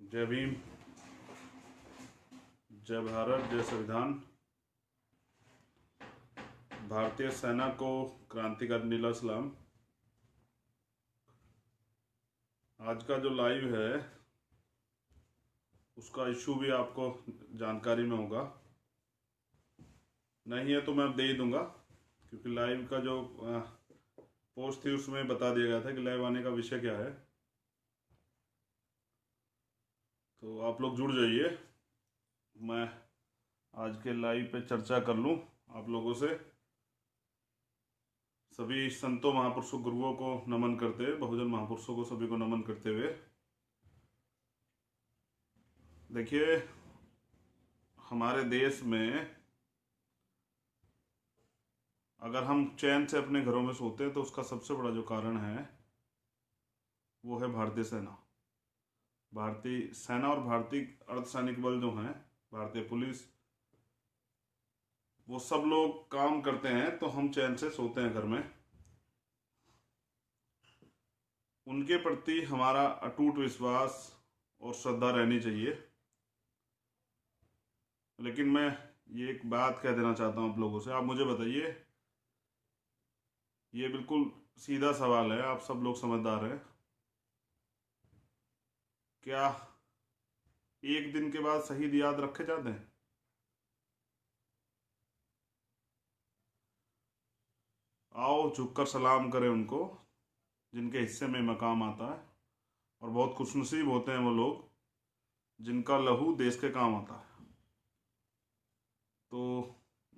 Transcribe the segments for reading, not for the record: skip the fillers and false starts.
जय भीम, जय भारत, जय संविधान। भारतीय सेना को क्रांतिकारी नीला सलाम। आज का जो लाइव है उसका इशू भी आपको जानकारी में होगा, नहीं है तो मैं दे ही दूंगा, क्योंकि लाइव का जो पोस्ट थी उसमें बता दिया गया था कि लाइव आने का विषय क्या है। तो आप लोग जुड़ जाइए, मैं आज के लाइव पे चर्चा कर लूं आप लोगों से। सभी संतों महापुरुषों गुरुओं को नमन करते हुए, बहुजन महापुरुषों को सभी को नमन करते हुए, देखिए हमारे देश में अगर हम चैन से अपने घरों में सोते हैं तो उसका सबसे बड़ा जो कारण है वो है भारतीय सेना। भारतीय सेना और भारतीय अर्धसैनिक बल जो हैं, भारतीय पुलिस, वो सब लोग काम करते हैं तो हम चैन से सोते हैं घर में। उनके प्रति हमारा अटूट विश्वास और श्रद्धा रहनी चाहिए। लेकिन मैं ये एक बात कह देना चाहता हूँ आप लोगों से, आप मुझे बताइए, ये बिल्कुल सीधा सवाल है, आप सब लोग समझदार हैं, क्या एक दिन के बाद शहीद याद रखे जाते हैं? आओ झुककर सलाम करें उनको जिनके हिस्से में मकाम आता है, और बहुत खुशनसीब होते हैं वो लोग जिनका लहू देश के काम आता है। तो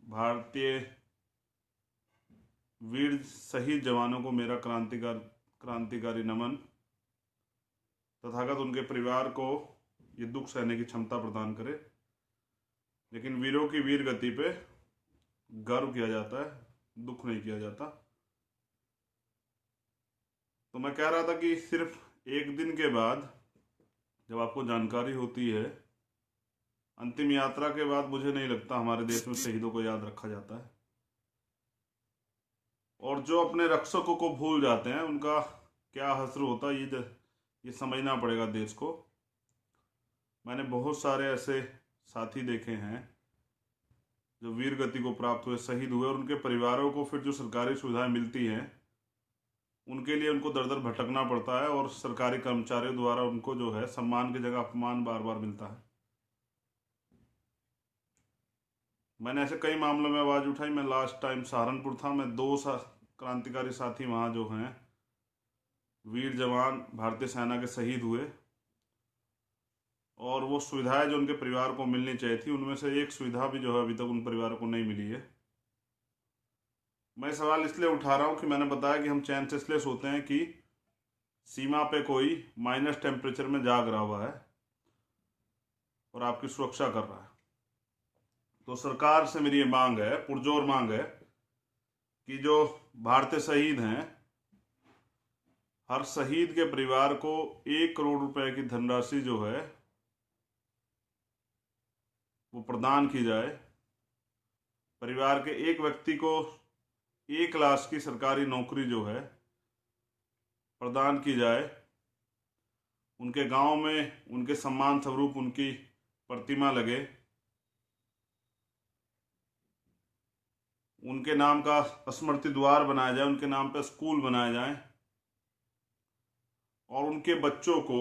भारतीय वीर शहीद जवानों को मेरा क्रांतिकारी नमन। तथागत उनके परिवार को ये दुख सहने की क्षमता प्रदान करे, लेकिन वीरों की वीर गति पे गर्व किया जाता है, दुख नहीं किया जाता। तो मैं कह रहा था कि सिर्फ एक दिन के बाद जब आपको जानकारी होती है, अंतिम यात्रा के बाद मुझे नहीं लगता हमारे देश में शहीदों को याद रखा जाता है। और जो अपने रक्षकों को भूल जाते हैं उनका क्या हश्र होता है, ये समझना पड़ेगा देश को। मैंने बहुत सारे ऐसे साथी देखे हैं जो वीर गति को प्राप्त हुए, शहीद हुए, और उनके परिवारों को फिर जो सरकारी सुविधाएं मिलती हैं उनके लिए उनको दर दर भटकना पड़ता है, और सरकारी कर्मचारियों द्वारा उनको जो है सम्मान की जगह अपमान बार बार मिलता है। मैंने ऐसे कई मामलों में आवाज़ उठाई। मैं लास्ट टाइम सहारनपुर था, मैं दो क्रांतिकारी साथी वहाँ जो हैं वीर जवान भारतीय सेना के शहीद हुए, और वो सुविधाएं जो उनके परिवार को मिलनी चाहिए थी उनमें से एक सुविधा भी जो है अभी तक उन परिवारों को नहीं मिली है। मैं सवाल इसलिए उठा रहा हूँ कि मैंने बताया कि हम चैन से इसलिए सोते हैं कि सीमा पे कोई माइनस टेम्परेचर में जाग रहा हुआ है और आपकी सुरक्षा कर रहा है। तो सरकार से मेरी ये मांग है, पुरजोर मांग है, कि जो भारतीय शहीद हैं, हर शहीद के परिवार को 1 करोड़ रुपए की धनराशि जो है वो प्रदान की जाए। परिवार के एक व्यक्ति को 1 लाख की सरकारी नौकरी जो है प्रदान की जाए। उनके गांव में उनके सम्मान स्वरूप उनकी प्रतिमा लगे, उनके नाम का स्मृति द्वार बनाया जाए, उनके नाम पर स्कूल बनाए जाए, और उनके बच्चों को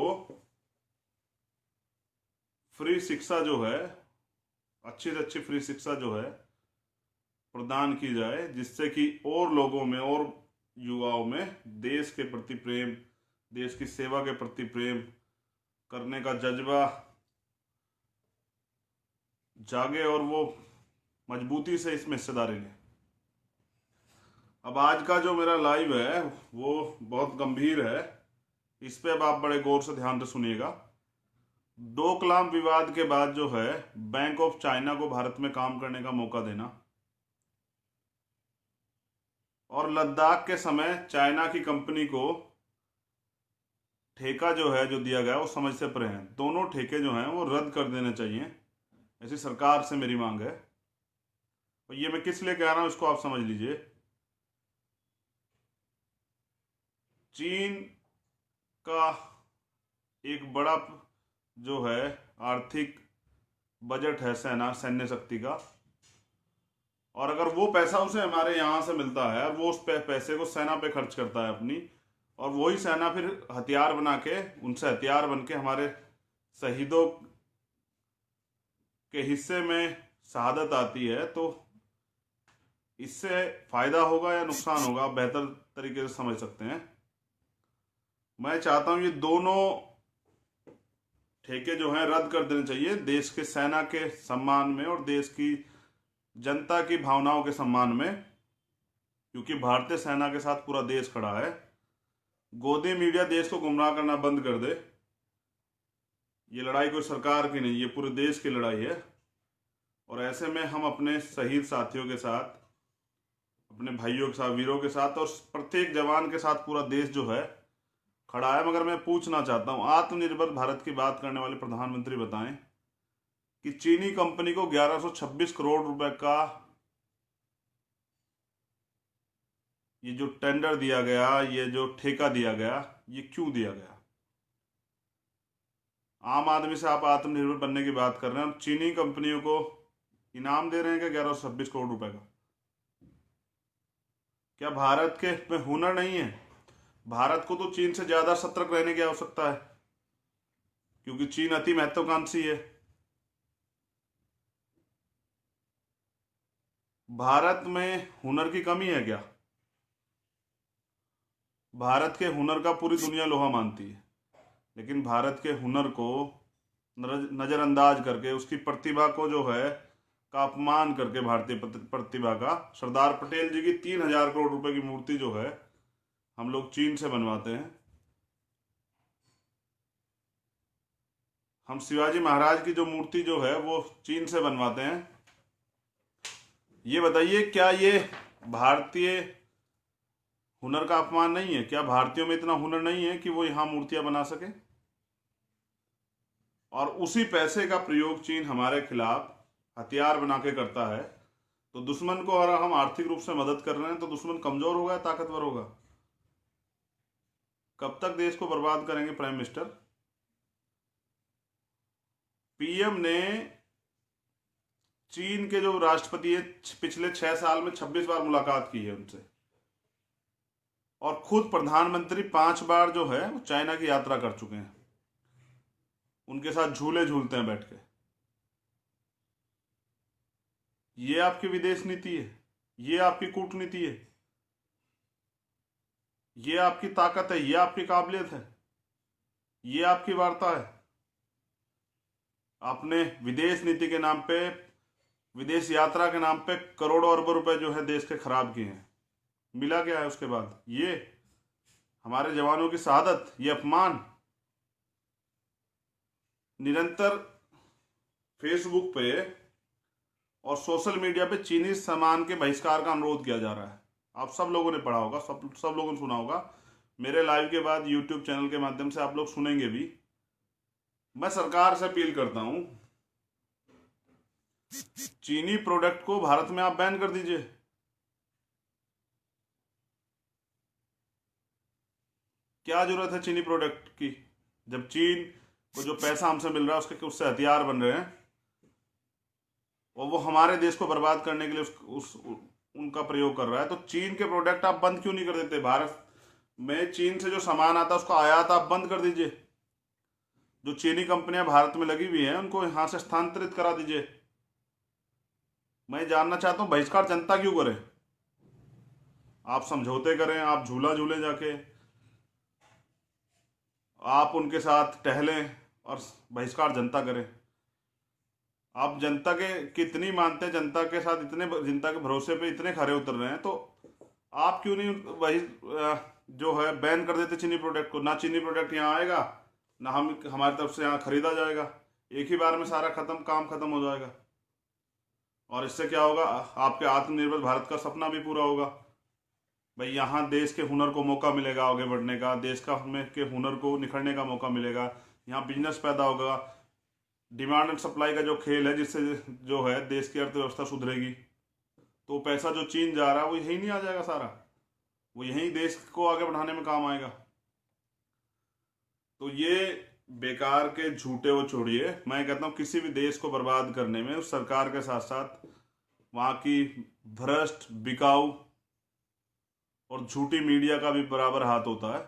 फ्री शिक्षा जो है, अच्छी से अच्छी फ्री शिक्षा जो है प्रदान की जाए, जिससे कि और लोगों में और युवाओं में देश के प्रति प्रेम, देश की सेवा के प्रति प्रेम करने का जज्बा जागे और वो मजबूती से इसमें हिस्सेदारी लें। अब आज का जो मेरा लाइव है वो बहुत गंभीर है, इस पे अब आप बड़े गौर से ध्यान से सुनिएगा। डोकलाम विवाद के बाद जो है बैंक ऑफ चाइना को भारत में काम करने का मौका देना, और लद्दाख के समय चाइना की कंपनी को ठेका जो है जो दिया गया वो समझ से परे हैं। दोनों ठेके जो हैं वो रद्द कर देने चाहिए, ऐसी सरकार से मेरी मांग है। और ये मैं किस लिए कह रहा हूं इसको आप समझ लीजिए। चीन का एक बड़ा जो है आर्थिक बजट है सेना सैन्य शक्ति का, और अगर वो पैसा उसे हमारे यहाँ से मिलता है और वो उस पैसे को सेना पे खर्च करता है अपनी, और वही सेना फिर हथियार बना के उनसे हथियार बन के हमारे शहीदों के हिस्से में शहादत आती है, तो इससे फायदा होगा या नुकसान होगा आप बेहतर तरीके से समझ सकते हैं। मैं चाहता हूं ये दोनों ठेके जो हैं रद्द कर देने चाहिए, देश के सेना के सम्मान में और देश की जनता की भावनाओं के सम्मान में, क्योंकि भारतीय सेना के साथ पूरा देश खड़ा है। गोदी मीडिया देश को गुमराह करना बंद कर दे। ये लड़ाई कोई सरकार की नहीं, ये पूरे देश की लड़ाई है, और ऐसे में हम अपने शहीद साथियों के साथ, अपने भाइयों के साथ, वीरों के साथ और प्रत्येक जवान के साथ पूरा देश जो है खड़ा है। मगर मैं पूछना चाहता हूं, आत्मनिर्भर भारत की बात करने वाले प्रधानमंत्री बताएं कि चीनी कंपनी को 1126 करोड़ रुपए का ये जो टेंडर दिया गया, ये जो ठेका दिया गया, ये क्यों दिया गया? आम आदमी से आप आत्मनिर्भर बनने की बात कर रहे हैं, चीनी कंपनियों को इनाम दे रहे हैं कि 1126 करोड़ रुपए का? क्या भारत के में हुनर नहीं है? भारत को तो चीन से ज्यादा सतर्क रहने की आवश्यकता है, क्योंकि चीन अति महत्वाकांक्षी है। भारत में हुनर की कमी है क्या? भारत के हुनर का पूरी दुनिया लोहा मानती है, लेकिन भारत के हुनर को नजरअंदाज करके, उसकी प्रतिभा को जो है का अपमान करके, भारतीय प्रतिभा का, सरदार पटेल जी की 3,000 करोड़ रुपए की मूर्ति जो है हम लोग चीन से बनवाते हैं। हम शिवाजी महाराज की जो मूर्ति जो है वो चीन से बनवाते हैं। ये बताइए, क्या ये भारतीय हुनर का अपमान नहीं है? क्या भारतीयों में इतना हुनर नहीं है कि वो यहां मूर्तियां बना सके? और उसी पैसे का प्रयोग चीन हमारे खिलाफ हथियार बना के करता है, तो दुश्मन को अगर हम आर्थिक रूप से मदद कर रहे हैं तो दुश्मन कमजोर होगा या ताकतवर होगा? कब तक देश को बर्बाद करेंगे प्राइम मिनिस्टर? पीएम ने चीन के जो राष्ट्रपति है पिछले 6 साल में 26 बार मुलाकात की है उनसे, और खुद प्रधानमंत्री 5 बार जो है वो चाइना की यात्रा कर चुके हैं, उनके साथ झूले झूलते हैं बैठ के। ये आपकी विदेश नीति है? ये आपकी कूटनीति है? ये आपकी ताकत है? ये आपकी काबिलियत है? ये आपकी वार्ता है? आपने विदेश नीति के नाम पे, विदेश यात्रा के नाम पे करोड़ों अरबों रुपए जो है देश के खराब किए हैं। मिला क्या है उसके बाद? ये हमारे जवानों की शहादत, ये अपमान। निरंतर फेसबुक पे और सोशल मीडिया पे चीनी सामान के बहिष्कार का अनुरोध किया जा रहा है। आप सब लोगों ने पढ़ा होगा, सब लोगों ने सुना होगा। मेरे लाइव के बाद यूट्यूब चैनल के माध्यम से आप लोग सुनेंगे भी। मैं सरकार से अपील करता हूं, चीनी प्रोडक्ट को भारत में आप बैन कर दीजिए। क्या जरूरत है चीनी प्रोडक्ट की, जब चीन को जो पैसा हमसे मिल रहा है उससे हथियार बन रहे हैं, और वो हमारे देश को बर्बाद करने के लिए उनका प्रयोग कर रहा है। तो चीन के प्रोडक्ट आप बंद क्यों नहीं कर देते? भारत में चीन से जो सामान आता है उसका आयात आप बंद कर दीजिए। जो चीनी कंपनियां भारत में लगी हुई हैं उनको यहां से स्थानांतरित करा दीजिए। मैं जानना चाहता हूं बहिष्कार जनता क्यों करे? आप समझौते करें, आप झूला झूले जाके, आप उनके साथ टहलें, और बहिष्कार जनता करे। आप जनता के कितनी मानते हैं? जनता के साथ इतने, जनता के भरोसे पे इतने खरे उतर रहे हैं, तो आप क्यों नहीं वही जो है बैन कर देते चीनी प्रोडक्ट को? ना चीनी प्रोडक्ट यहाँ आएगा, ना हमारी तरफ से यहाँ खरीदा जाएगा। एक ही बार में सारा काम खत्म हो जाएगा, और इससे क्या होगा? आपके आत्मनिर्भर भारत का सपना भी पूरा होगा। भाई यहाँ देश के हुनर को मौका मिलेगा आगे बढ़ने का, देश का के हुनर को निखरने का मौका मिलेगा, यहाँ बिजनेस पैदा होगा, डिमांड एंड सप्लाई का जो खेल है जिससे जो है देश की अर्थव्यवस्था सुधरेगी। तो पैसा जो चीन जा रहा है वो यही नहीं आ जाएगा सारा, वो यही देश को आगे बढ़ाने में काम आएगा। तो ये बेकार के झूठे वो छोड़िए, मैं कहता हूँ किसी भी देश को बर्बाद करने में उस सरकार के साथ साथ वहाँ की भ्रष्ट, बिकाऊ और झूठी मीडिया का भी बराबर हाथ होता है।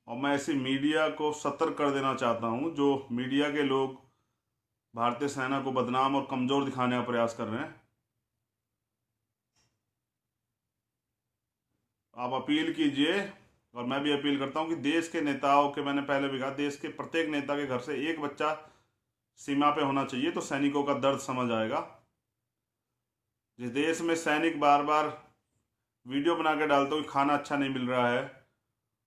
और मैं ऐसी मीडिया को सतर्क कर देना चाहता हूँ जो मीडिया के लोग भारतीय सेना को बदनाम और कमजोर दिखाने का प्रयास कर रहे हैं। आप अपील कीजिए, और मैं भी अपील करता हूं कि देश के नेताओं के, मैंने पहले भी कहा, देश के प्रत्येक नेता के घर से एक बच्चा सीमा पे होना चाहिए, तो सैनिकों का दर्द समझ आएगा। जिस देश में सैनिक बार बार वीडियो बना के डालते हो कि खाना अच्छा नहीं मिल रहा है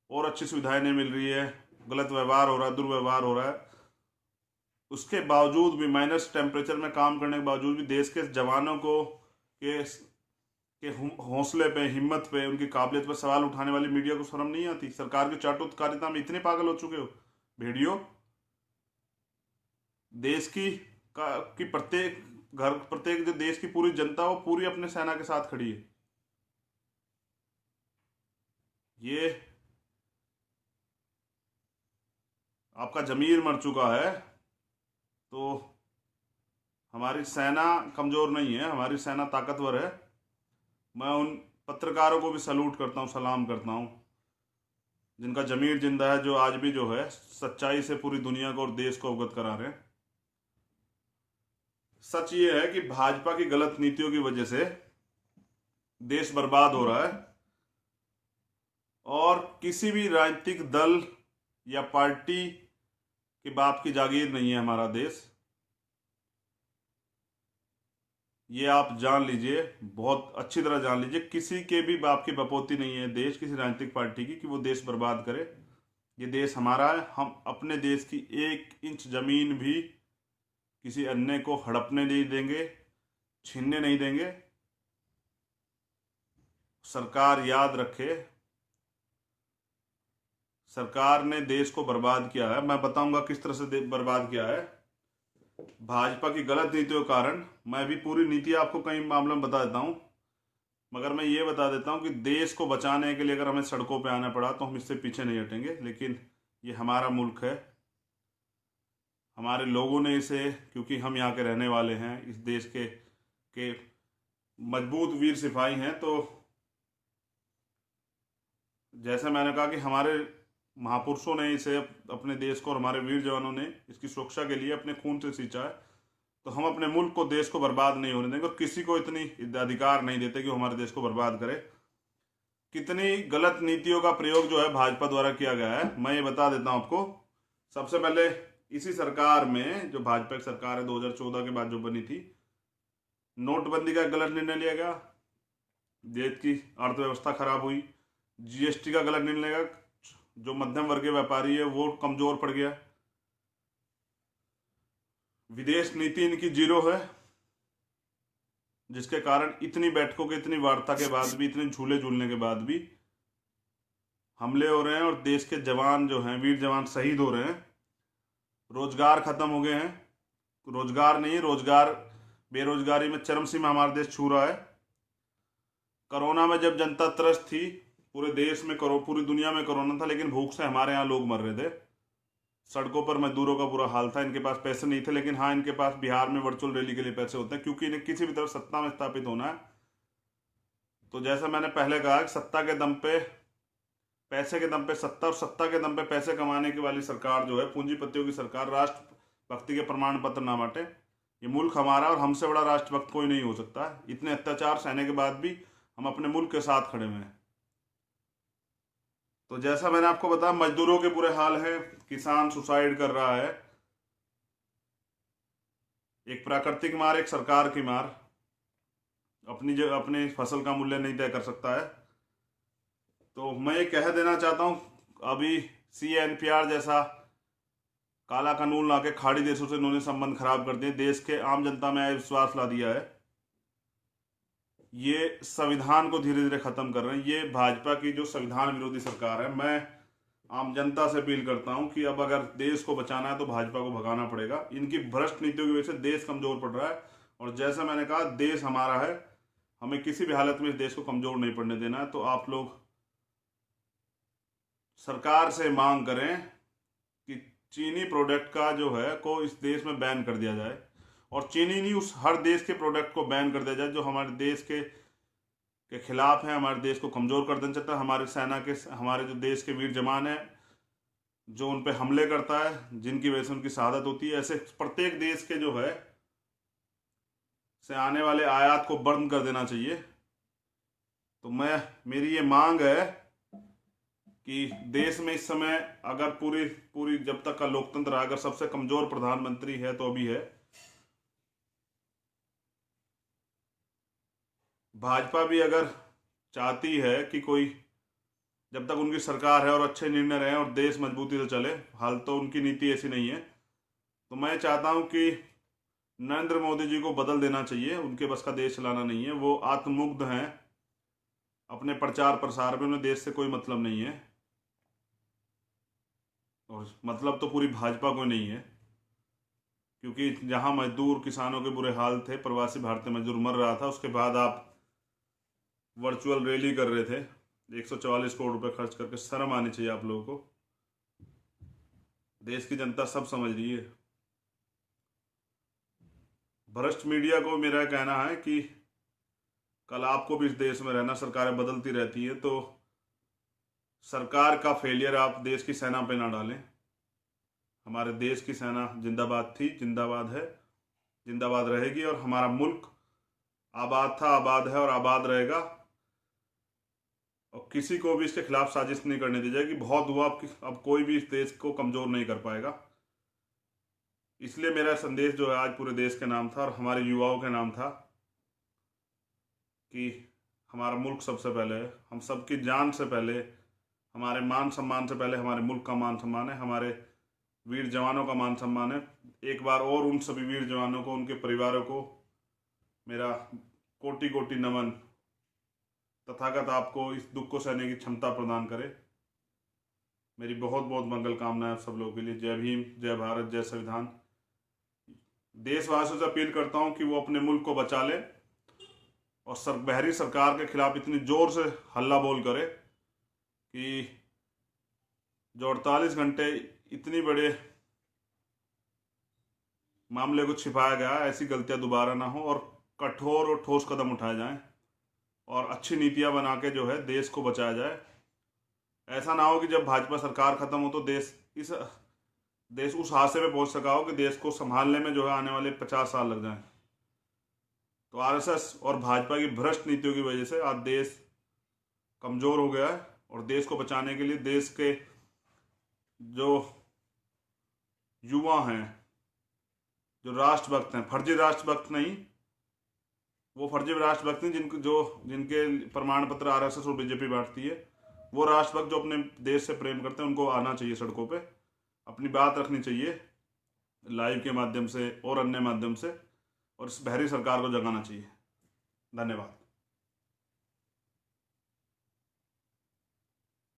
और अच्छी सुविधाएं नहीं मिल रही है, गलत व्यवहार हो रहा है, दुर्व्यवहार हो रहा है, उसके बावजूद भी माइनस टेम्परेचर में काम करने के बावजूद भी देश के जवानों को के हौसले पे, हिम्मत पे, उनकी काबिलियत पर सवाल उठाने वाली मीडिया को शर्म नहीं आती? सरकार की चाटुकारिता में इतने पागल हो चुके हो भेड़ियो। देश की प्रत्येक घर, प्रत्येक जो देश की पूरी जनता वो पूरी अपने सेना के साथ खड़ी है। ये आपका जमीर मर चुका है। तो हमारी सेना कमजोर नहीं है, हमारी सेना ताकतवर है। मैं उन पत्रकारों को भी सलूट करता हूँ, सलाम करता हूँ, जिनका जमीर जिंदा है, जो आज भी जो है सच्चाई से पूरी दुनिया को और देश को अवगत करा रहे हैं। सच ये है कि भाजपा की गलत नीतियों की वजह से देश बर्बाद हो रहा है, और किसी भी राजनीतिक दल या पार्टी के बाप की जागीर नहीं है हमारा देश। ये आप जान लीजिए, बहुत अच्छी तरह जान लीजिए, किसी के भी बाप की बपोती नहीं है देश, किसी राजनीतिक पार्टी की, कि वो देश बर्बाद करे। ये देश हमारा है, हम अपने देश की 1 इंच जमीन भी किसी अन्य को हड़पने नहीं देंगे, छीनने नहीं देंगे। सरकार याद रखे, सरकार ने देश को बर्बाद किया है। मैं बताऊंगा किस तरह से बर्बाद किया है। भाजपा की गलत नीतियों के कारण, मैं भी पूरी नीति आपको कई मामलों में बता देता हूं, मगर मैं ये बता देता हूं कि देश को बचाने के लिए अगर हमें सड़कों पे आना पड़ा तो हम इससे पीछे नहीं हटेंगे। लेकिन ये हमारा मुल्क है, हमारे लोगों ने इसे, क्योंकि हम यहाँ के रहने वाले हैं, इस देश के मजबूत वीर सिपाही हैं, तो जैसे मैंने कहा कि हमारे महापुरुषों ने इसे, अपने देश को और हमारे वीर जवानों ने इसकी सुरक्षा के लिए अपने खून से सींचा है, तो हम अपने मुल्क को, देश को बर्बाद नहीं होने देंगे। और किसी को इतनी अधिकार नहीं देते कि वो हमारे देश को बर्बाद करे। कितनी गलत नीतियों का प्रयोग जो है भाजपा द्वारा किया गया है, मैं ये बता देता हूं आपको। सबसे पहले इसी सरकार में, जो भाजपा की सरकार है 2014 के बाद जो बनी थी, नोटबंदी का गलत निर्णय लिया गया, देश की अर्थव्यवस्था खराब हुई। जीएसटी का गलत निर्णय लिया, जो मध्यम वर्गीय व्यापारी है वो कमजोर पड़ गया। विदेश नीति इनकी जीरो है, जिसके कारण इतनी बैठकों के, इतनी वार्ता के बाद भी, इतने झूले झूलने के बाद भी हमले हो रहे हैं, और देश के जवान जो हैं, वीर जवान शहीद हो रहे हैं। रोजगार खत्म हो गए हैं, रोजगार नहीं, रोजगार, बेरोजगारी में चरम सीमा हमारा देश छू रहा है। कोरोना में जब जनता त्रस्त थी, पूरे देश में पूरी दुनिया में कोरोना था, लेकिन भूख से हमारे यहाँ लोग मर रहे थे, सड़कों पर मजदूरों का बुरा हाल था। इनके पास पैसे नहीं थे, लेकिन हाँ, इनके पास बिहार में वर्चुअल रैली के लिए पैसे होते हैं, क्योंकि इन्हें किसी भी तरह सत्ता में स्थापित होना है। तो जैसा मैंने पहले कहा कि सत्ता के दम पे, पैसे के दम पे सत्ता, और सत्ता के दम पे पैसे कमाने की वाली सरकार जो है, पूंजीपतियों की सरकार, राष्ट्रभक्ति के प्रमाण पत्र ना बांटे। ये मुल्क हमारा, और हमसे बड़ा राष्ट्रभक्त कोई नहीं हो सकता। इतने अत्याचार सहने के बाद भी हम अपने मुल्क के साथ खड़े हुए हैं। तो जैसा मैंने आपको बताया, मजदूरों के बुरे हाल है, किसान सुसाइड कर रहा है। एक प्राकृतिक मार, एक सरकार की मार। अपनी फसल का मूल्य नहीं तय कर सकता है। तो मैं ये कह देना चाहता हूँ, अभी CNPR जैसा काला कानून लाके खाड़ी देशों से इन्होंने संबंध खराब कर दिए, देश के आम जनता में विश्वास ला दिया है। ये संविधान को धीरे धीरे खत्म कर रहे हैं। ये भाजपा की जो संविधान विरोधी सरकार है। मैं आम जनता से अपील करता हूं कि अब अगर देश को बचाना है तो भाजपा को भगाना पड़ेगा। इनकी भ्रष्ट नीतियों की वजह से देश कमजोर पड़ रहा है, और जैसा मैंने कहा, देश हमारा है, हमें किसी भी हालत में इस देश को कमजोर नहीं पड़ने देना है। तो आप लोग सरकार से मांग करें कि चीनी प्रोडक्ट का जो है को इस देश में बैन कर दिया जाए, और चीनी नहीं, उस हर देश के प्रोडक्ट को बैन कर दिया जाए जो हमारे देश के खिलाफ है, हमारे देश को कमजोर कर देना चाहता है। हमारे सेना के, हमारे जो देश के वीर जवान है जो उन पे हमले करता है, जिनकी वजह से उनकी शहादत होती है, ऐसे प्रत्येक देश के जो है से आने वाले आयात को बंद कर देना चाहिए। तो मेरी ये मांग है कि देश में इस समय अगर पूरी पूरी जब तक का लोकतंत्र है, अगर सबसे कमजोर प्रधानमंत्री है तो अभी है, भाजपा भी अगर चाहती है कि कोई, जब तक उनकी सरकार है और अच्छे निर्णय रहे और देश मजबूती से चले, हाल तो उनकी नीति ऐसी नहीं है, तो मैं चाहता हूं कि नरेंद्र मोदी जी को बदल देना चाहिए। उनके बस का देश चलाना नहीं है, वो आत्ममुग्ध हैं अपने प्रचार प्रसार में, उन्हें देश से कोई मतलब नहीं है, और मतलब तो पूरी भाजपा को नहीं है, क्योंकि जहां मजदूर किसानों के बुरे हाल थे, प्रवासी भारतीय मजदूर मर रहा था, उसके बाद आप वर्चुअल रैली कर रहे थे 144 करोड़ रुपए खर्च करके। शर्म आनी चाहिए आप लोगों को। देश की जनता सब समझ रही है। भ्रष्ट मीडिया को मेरा कहना है कि कल आपको भी इस देश में रहना, सरकारें बदलती रहती है, तो सरकार का फेलियर आप देश की सेना पे ना डालें। हमारे देश की सेना जिंदाबाद थी, जिंदाबाद है, जिंदाबाद रहेगी, और हमारा मुल्क आबाद था, आबाद है और आबाद रहेगा, और किसी को भी इसके खिलाफ साजिश नहीं करने दी जाएगी। बहुत हुआ, अब कोई भी इस देश को कमजोर नहीं कर पाएगा। इसलिए मेरा संदेश जो है आज पूरे देश के नाम था और हमारे युवाओं के नाम था कि हमारा मुल्क सबसे पहले है, हम सबकी जान से पहले, हमारे मान सम्मान से पहले हमारे मुल्क का मान सम्मान है, हमारे वीर जवानों का मान सम्मान है। एक बार और उन सभी वीर जवानों को, उनके परिवारों को मेरा कोटि कोटि नमन। तथागत आपको इस दुख को सहने की क्षमता प्रदान करे। मेरी बहुत बहुत मंगल कामनाएं आप सब लोगों के लिए। जय भीम, जय भारत, जय संविधान। देशवासियों से अपील करता हूं कि वो अपने मुल्क को बचा ले और बहरी सरकार के खिलाफ इतनी जोर से हल्ला बोल करे कि जो 48 घंटे इतनी बड़े मामले को छिपाया गया, ऐसी गलतियां दोबारा ना हो और कठोर और ठोस कदम उठाए जाएं और अच्छी नीतियां बना के जो है देश को बचाया जाए। ऐसा ना हो कि जब भाजपा सरकार खत्म हो तो देश उस हादसे में पहुंच सका हो कि देश को संभालने में जो है आने वाले 50 साल लग जाएं। तो आरएसएस और भाजपा की भ्रष्ट नीतियों की वजह से आज देश कमजोर हो गया है, और देश को बचाने के लिए देश के जो युवा हैं, जो राष्ट्रभक्त हैं, फर्जी राष्ट्रभक्त नहीं, वो फर्जी राष्ट्रभक्त नहीं जिनके प्रमाण पत्र आरएसएस और बीजेपी बांटती है, वो राष्ट्रभक्त जो अपने देश से प्रेम करते हैं, उनको आना चाहिए सड़कों पे, अपनी बात रखनी चाहिए लाइव के माध्यम से और अन्य माध्यम से, और इस बहरी सरकार को जगाना चाहिए। धन्यवाद।